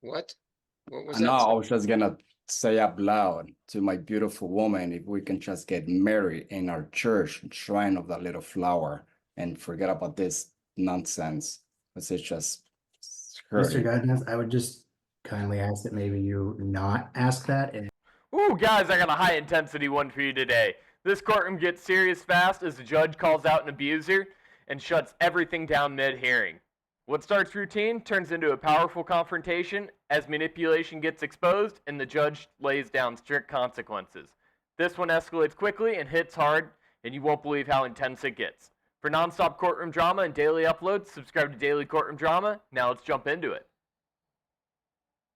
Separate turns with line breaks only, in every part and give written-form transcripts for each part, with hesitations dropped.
What? What was
No,
that?
I was just gonna say out loud to my beautiful woman, if we can just get married in our church, shrine of that little flower, and forget about this nonsense. Because it's just
Mr.
hurting.
Godness, I would just kindly ask that maybe you not ask that. And
Ooh, guys, I got a high intensity one for you today. This courtroom gets serious fast as the judge calls out an abuser and shuts everything down mid-hearing. What starts routine turns into a powerful confrontation as manipulation gets exposed and the judge lays down strict consequences. This one escalates quickly and hits hard, and you won't believe how intense it gets. For non-stop courtroom drama and daily uploads, subscribe to Daily Courtroom Drama. Now let's jump into it.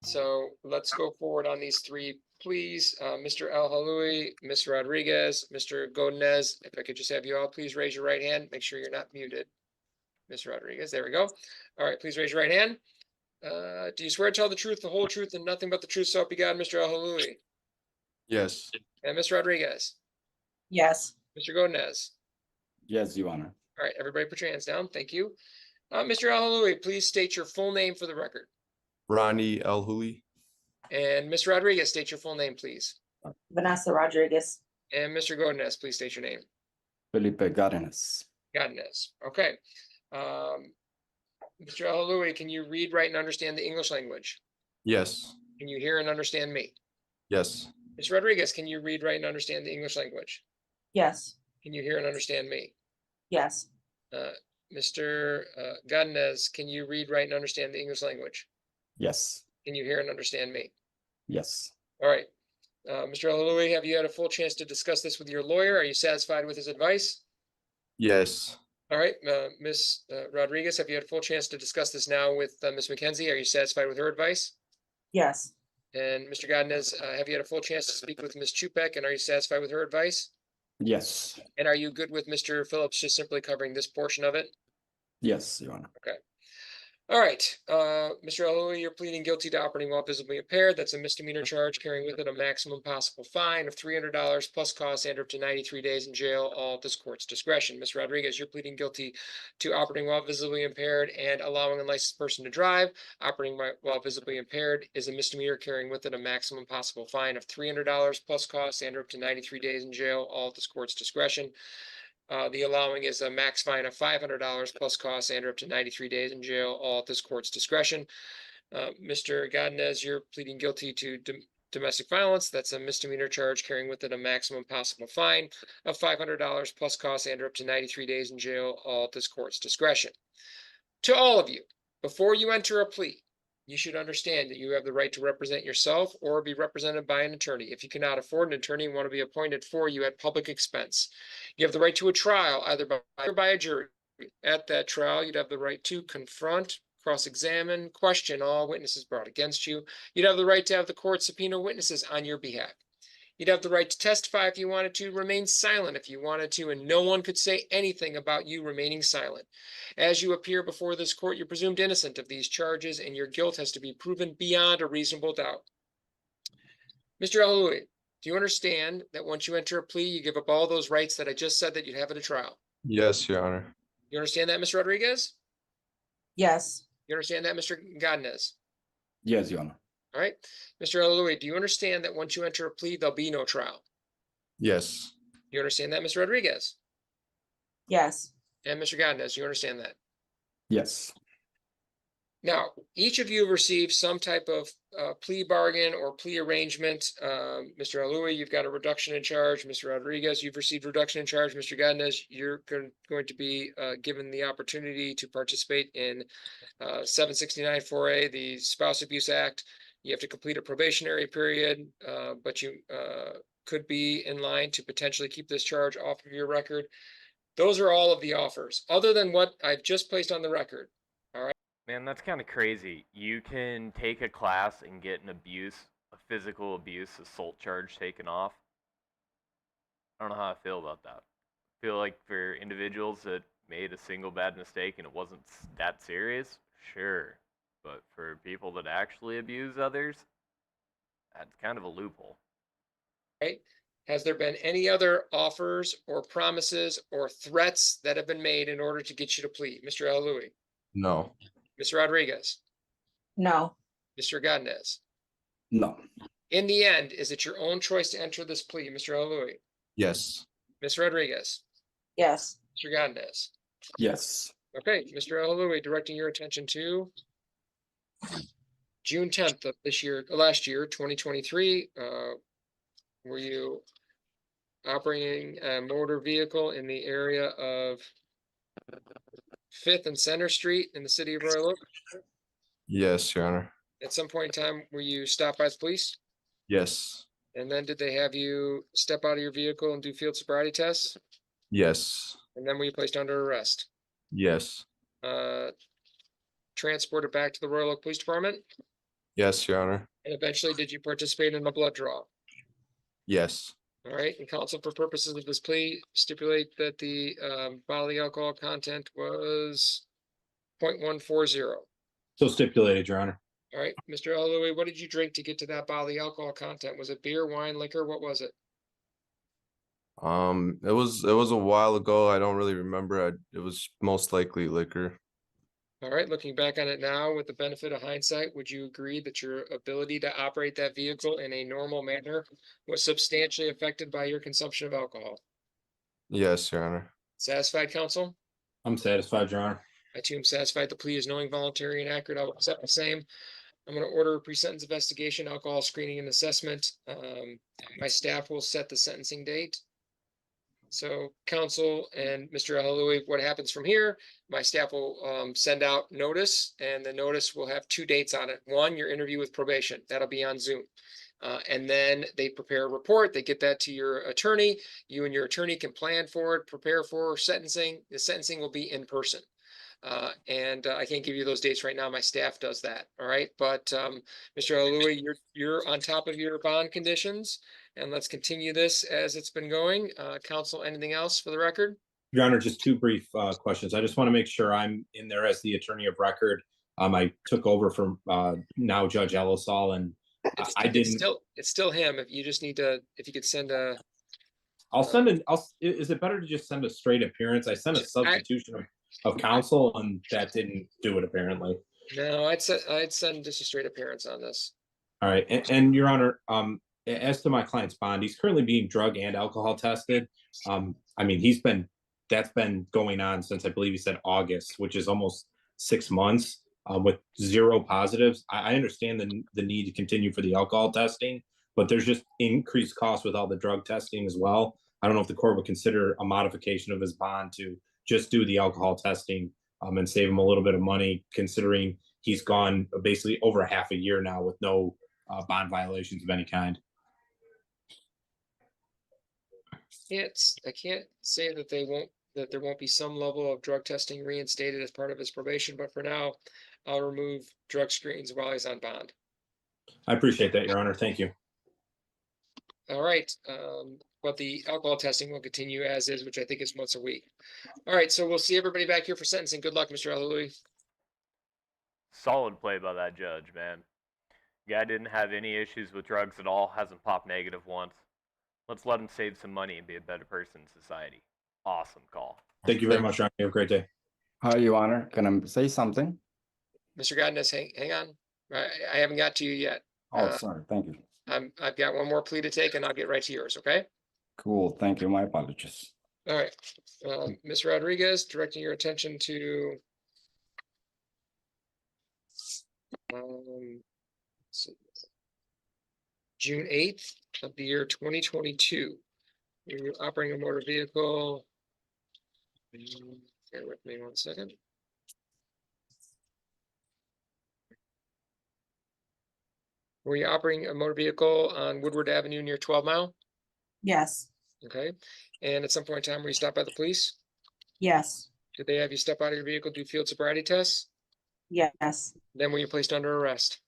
So let's go forward on these three, please. Mr. El Haloui, Ms. Rodriguez, Mr. Godinez, if I could just have you all please raise your right hand. Make sure you're not muted. Ms. Rodriguez, there we go. All right, please raise your right hand. Do you swear to tell the truth, the whole truth, and nothing but the truth, so help you God, Mr. El Haloui?
Yes.
And Ms. Rodriguez?
Yes.
Mr. Godinez?
Yes, Your Honor.
All right, everybody put your hands down. Thank you. Mr. El Haloui, please state your full name for the record.
Ronnie El Huli.
And Ms. Rodriguez, state your full name, please.
Vanessa Rodriguez.
And Mr. Godinez, please state your name.
Felipe Gardenas.
Godinez. Okay. Mr. El Haloui, can you read, write, and understand the English language?
Yes.
Can you hear and understand me?
Yes.
Ms. Rodriguez, can you read, write, and understand the English language?
Yes.
Can you hear and understand me?
Yes.
Mr. Godinez, can you read, write, and understand the English language?
Yes.
Can you hear and understand me?
Yes.
All right. Mr. El Haloui, have you had a full chance to discuss this with your lawyer? Are you satisfied with his advice?
Yes.
All right. Ms. Rodriguez, have you had a full chance to discuss this now with Ms. McKenzie? Are you satisfied with her advice?
Yes.
And Mr. Godinez, have you had a full chance to speak with Ms. Chupek, and are you satisfied with her advice?
Yes.
And are you good with Mr. Phillips just simply covering this portion of it?
Yes, Your Honor.
Okay. All right, Mr. Haloui, you're pleading guilty to operating while visibly impaired. That's a misdemeanor charge carrying with it a maximum possible fine of $300 plus costs and up to 93 days in jail, all at this court's discretion. Ms. Rodriguez, you're pleading guilty to operating while visibly impaired and allowing a licensed person to drive. Operating while visibly impaired is a misdemeanor carrying with it a maximum possible fine of $300 plus costs and up to 93 days in jail, all at this court's discretion. The allowing is a max fine of $500 plus costs and up to 93 days in jail, all at this court's discretion. Mr. Godinez, you're pleading guilty to domestic violence. That's a misdemeanor charge carrying with it a maximum possible fine of $500 plus costs and up to 93 days in jail, all at this court's discretion. To all of you, before you enter a plea, you should understand that you have the right to represent yourself or be represented by an attorney. If you cannot afford an attorney and want to be appointed for you at public expense, you have the right to a trial either by a jury. At that trial, you'd have the right to confront, cross-examine, question all witnesses brought against you. You'd have the right to have the court subpoena witnesses on your behalf. You'd have the right to testify if you wanted to, remain silent if you wanted to, and no one could say anything about you remaining silent. As you appear before this court, you're presumed innocent of these charges, and your guilt has to be proven beyond a reasonable doubt. Mr. El Haloui, do you understand that once you enter a plea, you give up all those rights that I just said that you'd have at a trial?
Yes, Your Honor.
You understand that, Ms. Rodriguez?
Yes.
You understand that, Mr. Godinez?
Yes, Your Honor.
All right. Mr. El Haloui, do you understand that once you enter a plea, there'll be no trial?
Yes.
You understand that, Ms. Rodriguez?
Yes.
And Mr. Godinez, you understand that?
Yes.
Now, each of you have received some type of plea bargain or plea arrangement. Mr. Haloui, you've got a reduction in charge. Mr. Rodriguez, you've received reduction in charge. Mr. Godinez, you're going to be given the opportunity to participate in 769 4A, the Spouse Abuse Act. You have to complete a probationary period, but you could be in line to potentially keep this charge off of your record. Those are all of the offers, other than what I've just placed on the record.
Man, that's kind of crazy. You can take a class and get a physical abuse, assault charge taken off. I don't know how I feel about that. I feel like for individuals that made a single bad mistake and it wasn't that serious, sure. But for people that actually abuse others, that's kind of a loophole.
Right? Has there been any other offers or promises or threats that have been made in order to get you to plead? Mr. El Haloui?
No.
Ms. Rodriguez?
No.
Mr. Godinez.
No.
In the end, is it your own choice to enter this plea, Mr. Louis?
Yes.
Ms. Rodriguez,
Yes.
Mr. Godinez?
Yes.
Okay, Mr. Louis, directing your attention to June 10th of this year, last year, 2023. Were you operating a motor vehicle in the area of 5th and Center Street in the city of Royal Oak?
Yes, Your Honor.
At some point in time, were you stopped by the police?
Yes.
And then did they have you step out of your vehicle and do field sobriety tests?
Yes.
And then were you placed under arrest?
Yes.
Transported back to the Royal Oak Police Department?
Yes, Your Honor.
And eventually, did you participate in a blood draw?
Yes.
All right, and counsel, for purposes of this plea, stipulate that the bodily alcohol content was 0.140.
So stipulated, Your Honor.
All right, Mr. Louis, what did you drink to get to that bodily alcohol content? Was it beer, wine, liquor? What was it?
It was a while ago. I don't really remember. It was most likely liquor.
All right, looking back on it now with the benefit of hindsight, would you agree that your ability to operate that vehicle in a normal manner was substantially affected by your consumption of alcohol?
Yes, Your Honor.
Satisfied, counsel?
I'm satisfied, Your Honor.
I too am satisfied the plea is knowing, voluntary, and accurate. I will accept the same. I'm going to order a pre-sentence investigation, alcohol screening and assessment. My staff will set the sentencing date. So counsel and Mr. Louis, what happens from here? My staff will send out notice, and the notice will have 2 dates on it. One, your interview with probation. That'll be on Zoom. And then they prepare a report. They get that to your attorney. You and your attorney can plan for it, prepare for sentencing. The sentencing will be in person. And I can't give you those dates right now. My staff does that. All right. But Mr. Louis, you're on top of your bond conditions, and let's continue this as it's been going. Counsel, anything else for the record?
Your Honor, just 2 brief questions. I just want to make sure I'm in there as the attorney of record. I took over from now Judge Ellisall, and I didn't.
It's still him. If you just need to, if you could send a.
I'll send an. Is it better to just send a straight appearance? I sent a substitution of counsel, and that didn't do it apparently.
No, I'd send just a straight appearance on this.
All right, and Your Honor, as to my client's bond, he's currently being drug and alcohol tested. I mean, that's been going on since I believe he said August, which is almost 6 months, with 0 positives. I understand the need to continue for the alcohol testing, but there's just increased costs with all the drug testing as well. I don't know if the court would consider a modification of his bond to just do the alcohol testing and save him a little bit of money, considering he's gone basically over half a year now with no bond violations of any kind.
I can't say that there won't be some level of drug testing reinstated as part of his probation, but for now, I'll remove drug screens while he's on bond.
I appreciate that, Your Honor. Thank you.
All right, but the alcohol testing will continue as is, which I think is once a week. All right, so we'll see everybody back here for sentencing. Good luck, Mr. Louis.
Solid play by that judge, man. Guy didn't have any issues with drugs at all, hasn't popped negative once. Let's let him save some money and be a better person in society. Awesome call.
Thank you very much, Your Honor. Have a great day.
Hi, Your Honor. Can I say something?
Mr. Godinez, hang on. I haven't got to you yet.
Oh, sorry. Thank you.
I've got one more plea to take, and I'll get right to yours, okay?
Cool. Thank you. My apologies.
All right. Ms. Rodriguez, directing your attention to June 8th of the year 2022. You're operating a motor vehicle. Bear with me 1 second. Were you operating a motor vehicle on Woodward Avenue near 12 Mile?
Yes.
Okay. And at some point in time, were you stopped by the police?
Yes.
Did they have you step out of your vehicle, do field sobriety tests?
Yes.
Then were you placed under arrest?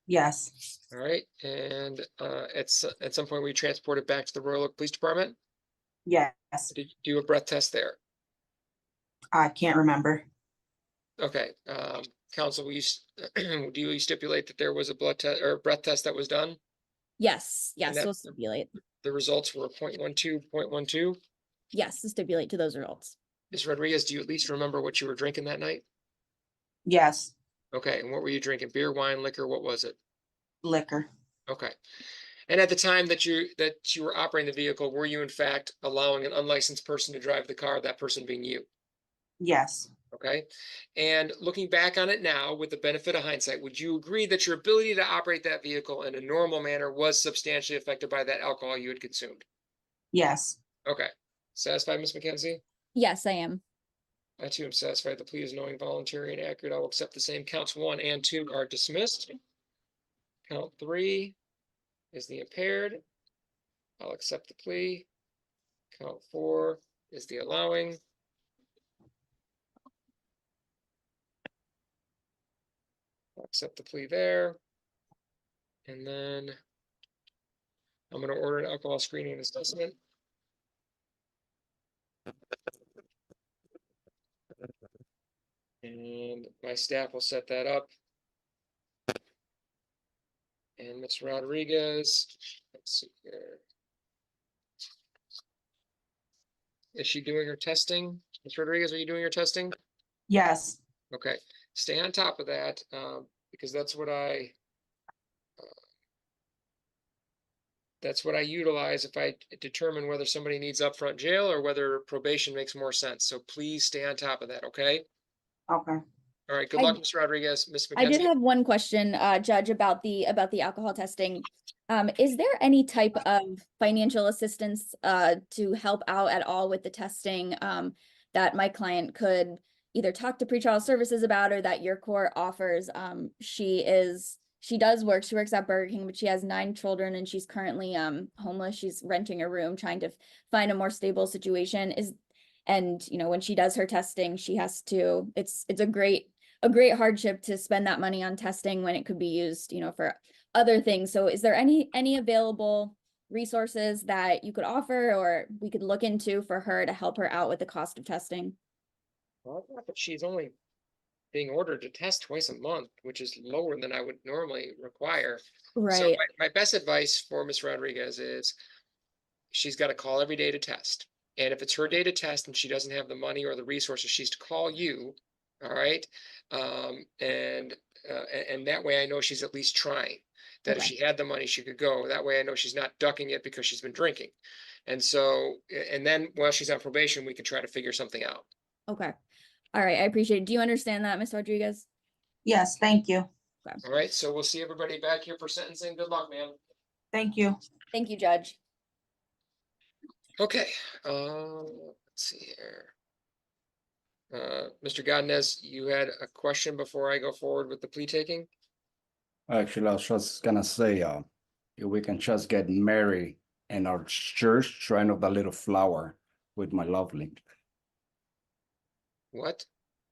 Yes.
All right. And at some point, were you transported back to the Royal Oak Police Department?
Yes.
Did you do a breath test there?
I can't remember.
Okay. Counsel, do you stipulate that there was a blood test or breath test that was done?
Yes, yes,
that-
we'll stipulate.
The results were 0.12.
Yes, to stipulate to those results.
Ms. Rodriguez, do you at least remember what you were drinking that night?
Yes.
Okay, and what were you drinking? Beer, wine, liquor? What was it?
Liquor.
Okay. And at the time that you were operating the vehicle, were you in fact allowing an unlicensed person to drive the car, that person being you?
Yes.
Okay. And looking back on it now, with the benefit of hindsight, would you agree that your ability to operate that vehicle in a normal manner was substantially affected by that alcohol you had consumed?
Yes.
Okay. Satisfied, Ms. McKenzie?
Yes, I am.
I too am satisfied the plea is knowing, voluntary, and accurate. I will accept the same. Counts 1 and 2 are dismissed. Count 3 is the impaired. I'll accept the plea. Count 4 is the allowing. I'll accept the plea there. And then I'm going to order an alcohol screening and assessment. And my staff will set that up. And Ms. Rodriguez, let's see here. Is she doing her testing? Ms. Rodriguez, are you doing your testing?
Yes.
Okay, stay on top of that, because that's what I utilize if I determine whether somebody needs upfront jail or whether probation makes more sense. So please stay on top of that, okay?
Okay.
All right, good
I-
luck, Ms. Rodriguez. Ms.
I did
McKenzie?
have one question, Judge, about the alcohol testing. Is there any type of financial assistance to help out at all with the testing that my client could either talk to pretrial services about or that your court offers? She does work. She works at Burger King, but she has 9 children and she's currently homeless. She's renting a room, trying to find a more stable situation. And you know, when she does her testing, she has to. It's a great hardship to spend that money on testing when it could be used, you know, for other things. So is there any available resources that you could offer or we could look into for her to help her out with the cost of testing?
Well, but she's only being ordered to test twice a month, which is lower than I would normally require. So
Right.
my best advice for Ms. Rodriguez is she's got to call every day to test. And if it's her day to test and she doesn't have the money or the resources, she's to call you. All right. And that way I know she's at least trying. That if
Okay.
she had the money, she could go. That way I know she's not ducking it because she's been drinking. And so, and then while she's on probation, we can try to figure something out.
Okay. All right. I appreciate it. Do you understand that, Ms. Rodriguez?
Yes. Thank you.
All right. So we'll see everybody back here for sentencing. Good luck, man.
Thank you.
Thank you, Judge.
Okay. Let's see here. Mr. Godinez, you had a question before I go forward with the plea taking?
Actually, I was just gonna say, if we can just get married in our church, shrine of the little flower with my lovely.
What?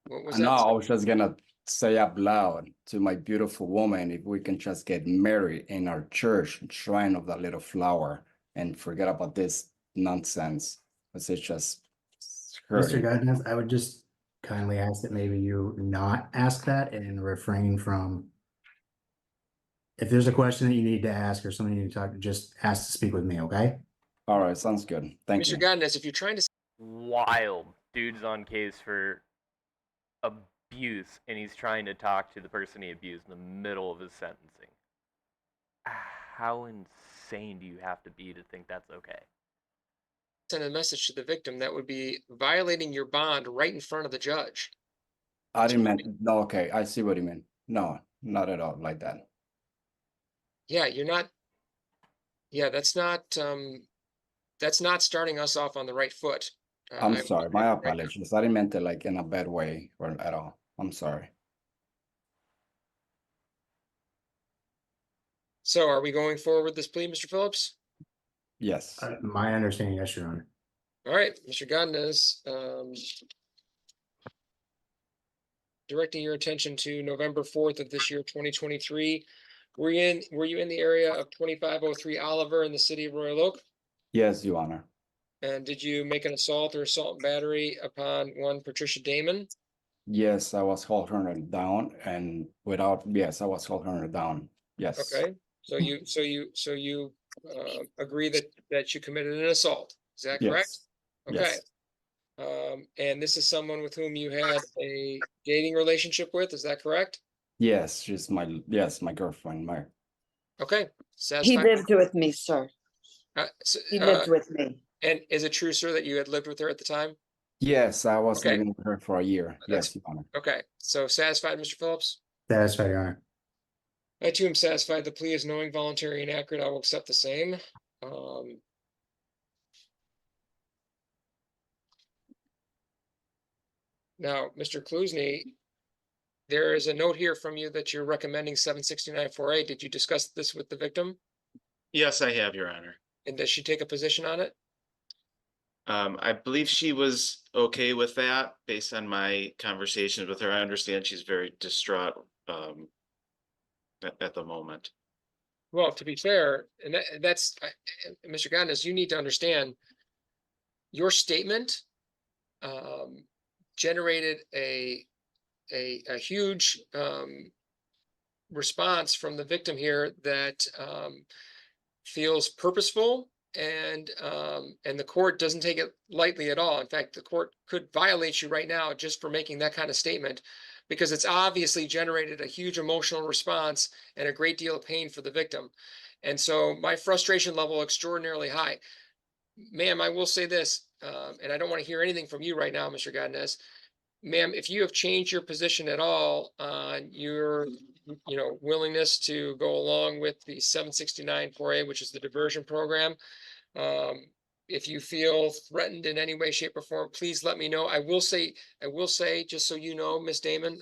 What was
And
that?
now I was just gonna say out loud to my beautiful woman, if we can just get married in our church, shrine of the little flower, and forget about this nonsense. Because it's just
Mr.
hurting.
Godinez, I would just kindly ask that maybe you not ask that and refrain from. If there's a question that you need to ask or something you need to talk, just ask to speak with me, okay?
All right, sounds good. Thank
Mr.
you.
Godinez, if you're trying to
Wild. Dude's on case for abuse, and he's trying to talk to the person he abused in the middle of his sentencing. How insane do you have to be to think that's okay?
send a message to the victim, that would be violating your bond right in front of the judge.
I didn't mean, no, okay, I see what you mean. No, not at all like that.
Yeah, you're not. Yeah, that's not starting us off on the right foot.
I'm
I-
sorry, my apologies. I didn't mean it like in a bad way or at all. I'm sorry.
So are we going forward with this plea, Mr. Phillips?
Yes.
My understanding, yes, Your Honor.
All right, Mr. Godinez, directing your attention to November 4th of this year, 2023. Were you in the area of 2503 Oliver in the city of Royal Oak?
Yes, Your Honor.
And did you make an assault or assault and battery upon one Patricia Damon?
Yes, I was holding her down and yes, I was holding her down. Yes.
Okay, so you agree that you committed an assault, is that correct?
Yes.
Okay.
Yes.
And this is someone with whom you had a dating relationship with, is that correct?
Yes, she's my girlfriend,
Okay,
He
satisfied?
lived with me, sir. He lived with me.
And is it true, sir, that you had lived with her at the time?
yes, I was
Okay.
living with her for a year.
That's-
Yes, Your Honor.
Okay, so satisfied, Mr. Phillips?
Satisfied, Your Honor.
I too am satisfied. The plea is knowing, voluntary, and accurate. I will accept the same. Now, Mr. Klusny, there is a note here from you that you're recommending 769-4A. Did you discuss this with the victim?
Yes, I have, Your Honor.
And does she take a position on it?
I believe she was okay with that based on my conversations with her. I understand she's very distraught at the moment.
Well, to be fair, and Mr. Gondas, you need to understand your statement generated a huge response from the victim here that feels purposeful, and the court doesn't take it lightly at all. In fact, the court could violate you right now just for making that kind of statement, because it's obviously generated a huge emotional response and a great deal of pain for the victim. And so my frustration level extraordinarily high. Ma'am, I will say this, and I don't want to hear anything from you right now, Mr. Godinez. Ma'am, if you have changed your position at all on your, willingness to go along with the 769-4A, which is the diversion program, if you feel threatened in any way, shape, or form, please let me know. I will say, just so you know, Ms. Damon,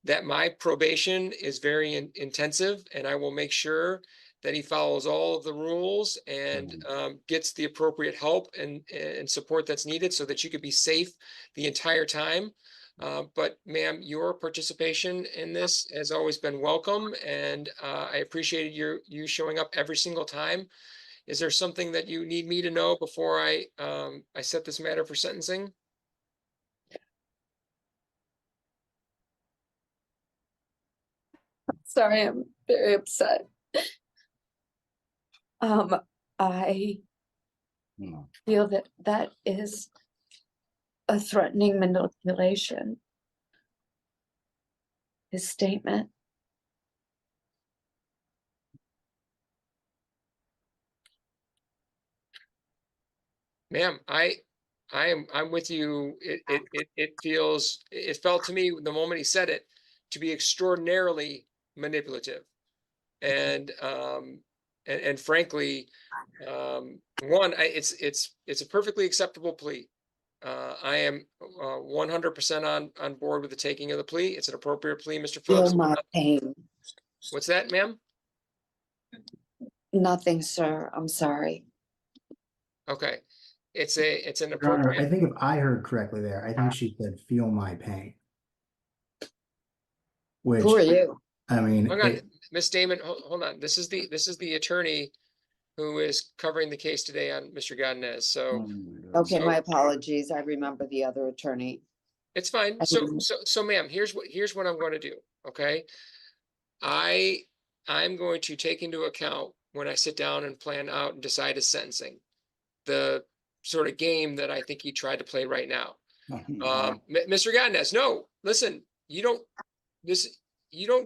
that my probation is very intensive, and I will make sure that he follows all of the rules and gets the appropriate help and support that's needed so that you could be safe the entire time. But ma'am, your participation in this has always been welcome, and I appreciated you showing up every single time. Is there something that you need me to know before I set this matter for sentencing?
Sorry, I'm very upset. I
No.
feel that that is a threatening manipulation. His statement.
Ma'am, I'm with you. It felt to me the moment he said it to be extraordinarily manipulative. And frankly, it's a perfectly acceptable plea. I am 100% on board with the taking of the plea. It's an appropriate plea, Mr. Phillips.
Feel my pain.
What's that, ma'am?
Nothing, sir. I'm sorry.
Okay. It's an
Your Honor, I
appropriate.
think if I heard correctly there, I think she said, feel my pain. Which,
Who are you?
I mean,
Hang on, Miss Damon, hold on. This is the attorney who is covering the case today on Mr. Godinez. So
Okay,
So-
my apologies. I remember the other attorney.
it's fine.
I
So
didn't-
ma'am, here's what I'm going to do. Okay. I'm going to take into account when I sit down and plan out and decide his sentencing, the sort of game that I think he tried to play right now. Mr. Godinez, no, listen, you don't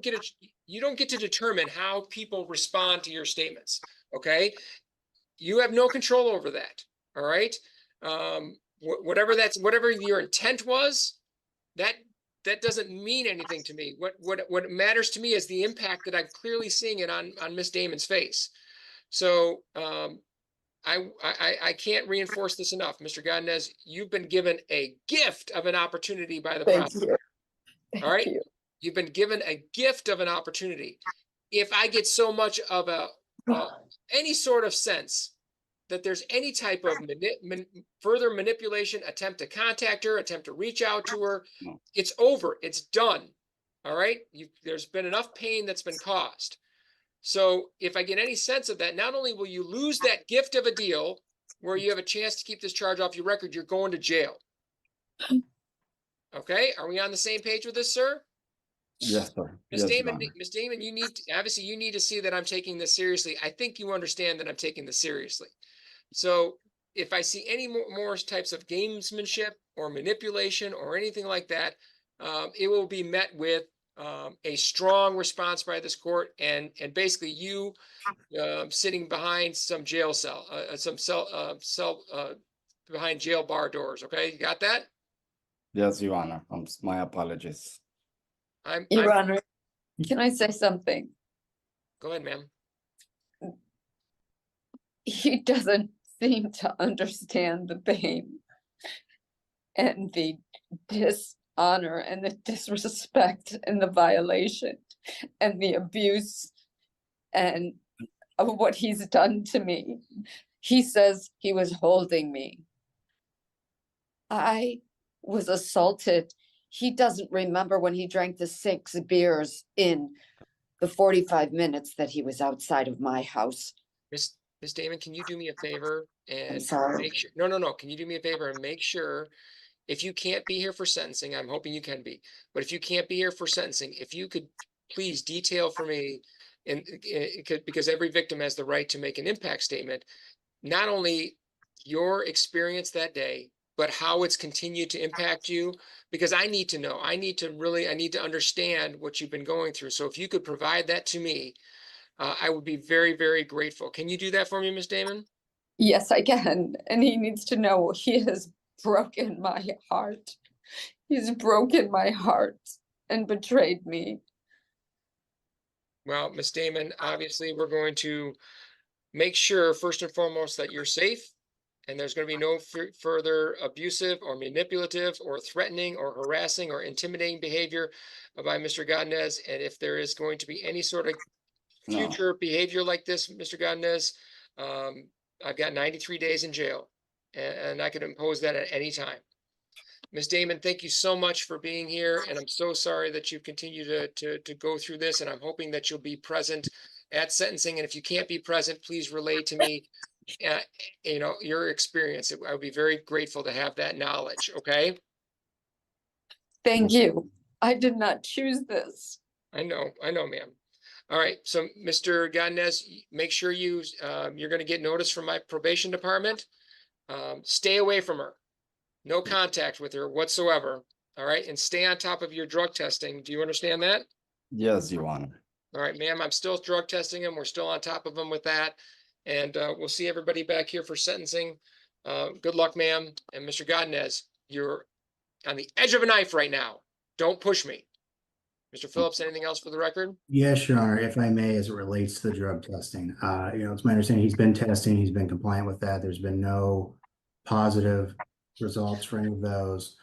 get to determine how people respond to your statements. Okay. You have no control over that. All right. Whatever your intent was, that doesn't mean anything to me. What matters to me is the impact that I'm clearly seeing it on Miss Damon's face. So I can't reinforce this enough. Mr. Godinez, you've been given a gift of an opportunity by the
Thank
prosecutor.
you.
All right.
Thank you.
You've been given a gift of an opportunity. If I get so much of any sort of sense that there's any type of further manipulation, attempt to contact her, attempt to reach out to her,
No.
it's over. It's done. All right. There's been enough pain that's been caused. So if I get any sense of that, not only will you lose that gift of a deal where you have a chance to keep this charge off your record, you're going to jail. Okay. Are we on the same page with this, sir?
Yes, sir.
Ms.
Yes, Your
Damon,
Honor.
Ms. Damon, you need to see that I'm taking this seriously. I think you understand that I'm taking this seriously. So if I see any more types of gamesmanship or manipulation or anything like that, it will be met with a strong response by this court, and basically you sitting behind some jail cell, behind jail bar doors. Okay, you got that?
Yes, Your Honor. My apologies.
Your Honor, can I say something?
Go ahead, ma'am.
He doesn't seem to understand the pain and the dishonor and the disrespect and the violation and the abuse and of what he's done to me. He says he was holding me. I was assaulted. He doesn't remember when he drank the 6 beers in the 45 minutes that he was outside of my house.
Miss Damon, can you do me a favor and
sorry.
make sure? No. Can you do me a favor and make sure, if you can't be here for sentencing, I'm hoping you can be, but if you can't be here for sentencing, if you could please detail for me, and because every victim has the right to make an impact statement, not only your experience that day, but how it's continued to impact you, because I need to know. I need to understand what you've been going through. So if you could provide that to me, I would be very, very grateful. Can you do that for me, Ms. Damon?
Yes, I can. And he needs to know he has broken my heart. He's broken my heart and betrayed me.
Well, Ms. Damon, obviously, we're going to make sure, first and foremost, that you're safe, and there's going to be no further abusive or manipulative or threatening or harassing or intimidating behavior by Mr. Godinez. And if there is going to be any sort of
No.
future behavior like this, Mr. Godinez, I've got 93 days in jail, and I could impose that at any time. Ms. Damon, thank you so much for being here, and I'm so sorry that you continue to go through this, and I'm hoping that you'll be present at sentencing. And if you can't be present, please relay to me, your experience. I would be very grateful to have that knowledge. Okay.
Thank you. I did not choose this.
I know, ma'am. All right. So, Mr. Godinez, make sure you're going to get notice from my probation department. Stay away from her. No contact with her whatsoever. All right. And stay on top of your drug testing. Do you understand that?
Yes, Your Honor.
All right, ma'am. I'm still drug testing him. We're still on top of him with that. And we'll see everybody back here for sentencing. Good luck, ma'am. And Mr. Godinez, you're on the edge of a knife right now. Don't push me. Mr. Phillips, anything else for the record?
Yes, Your Honor, if I may, as it relates to the drug testing, it's my understanding he's been testing, he's been compliant with that. There's been no positive results for any of those.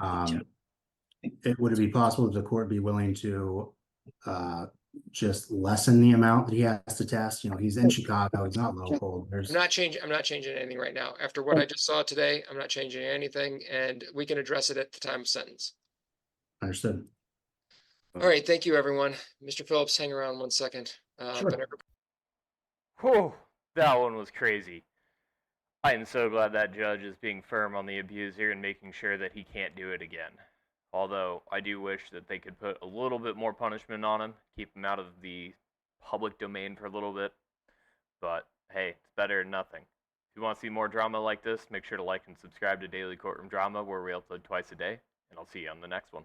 Would it be possible that the court be willing to just lessen the amount that he has to test? He's in Chicago, he's not local.
I'm not changing anything right now. After what I just saw today, I'm not changing anything, and we can address it at the time of sentence.
Understood.
All right, thank you, everyone. Mr. Phillips, hang around 1 second.
Sure.
Whew, that one was crazy. I am so glad that judge is being firm on the abuser and making sure that he can't do it again. Although, I do wish that they could put a little bit more punishment on him, keep him out of the public domain for a little bit. But, hey, it's better than nothing. If you want to see more drama like this, make sure to like and subscribe to Daily Courtroom Drama, where we upload twice a day, and I'll see you on the next one.